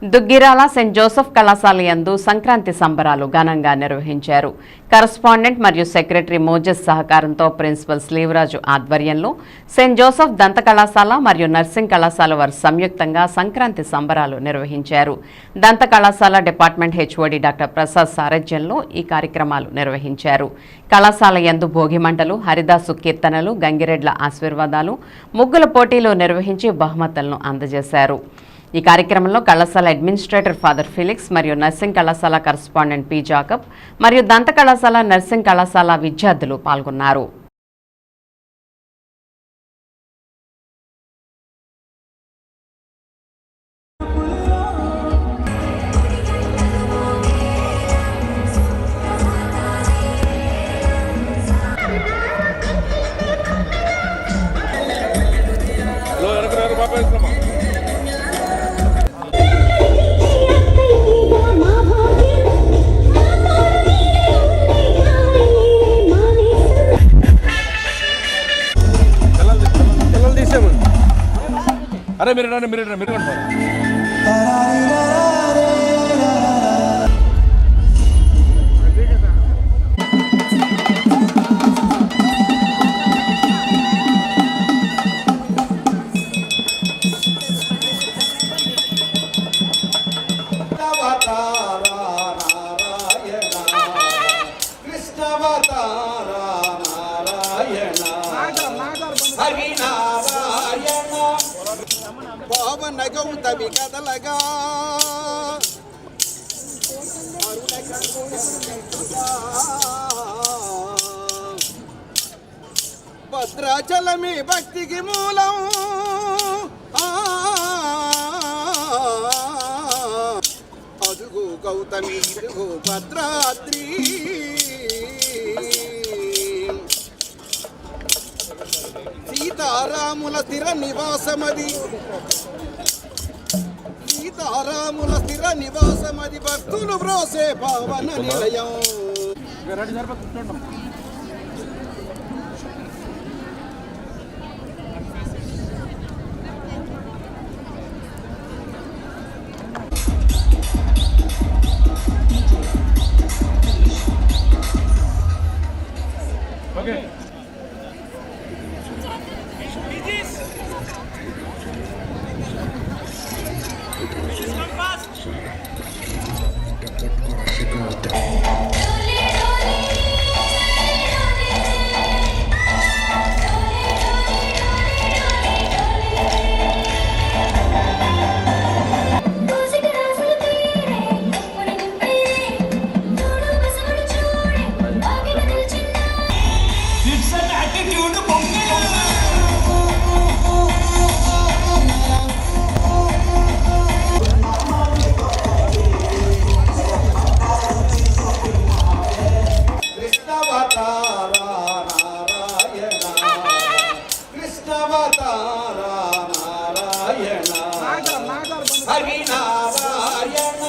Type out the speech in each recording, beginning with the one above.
Duggirala Saint Joseph కళాశాల యందు సంక్రాంతి సంబరాలు ఘనంగా నిర్వహించారు. కరస్పాండెంట్ మరియు సెక్రటరీ మోజెస్ సహకారంతో ప్రిన్సిపల్ శ్రీవరాజు ఆధ్వర్యంలో సెయింట్ జోసెఫ్ దంత కళాశాల మరియు నర్సింగ్ కళాశాల వారు సంయుక్తంగా సంక్రాంతి సంబరాలు నిర్వహించారు. దంత కళాశాల డిపార్ట్మెంట్ హెచ్ఓడి డాక్టర్ ప్రసాద్ సారథ్యంలో ఈ కార్యక్రమాలు నిర్వహించారు. కళాశాల యందు భోగిమంటలు, హరిదాసు కీర్తనలు, గంగిరెడ్ల ఆశీర్వాదాలు, ముగ్గుల పోటీలు నిర్వహించి బహుమతులను అందజేశారు. ఈ కార్యక్రమంలో కళాశాల అడ్మినిస్ట్రేటర్ ఫాదర్ ఫిలిక్స్ మరియు నర్సింగ్ కళాశాల కరస్పాండెంట్ పి జాకబ్ మరియు దంత కళాశాల నర్సింగ్ కళాశాల విద్యార్థులు పాల్గొన్నారు. अरे मेरे मेरे పవన గౌతమి కదలగా భద్రాచలమే భక్తికి మూలం అదుగో గౌతమి ఇదుగో భద్రాద్రి సీతారాముల స్థిర నివాసమది భక్తులు బ్రోసే పావన నిలయం. ओके హరినారాయణ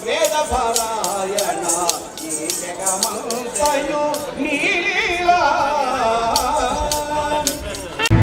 వేద పారాయణ ఈ జగమంతయు నీ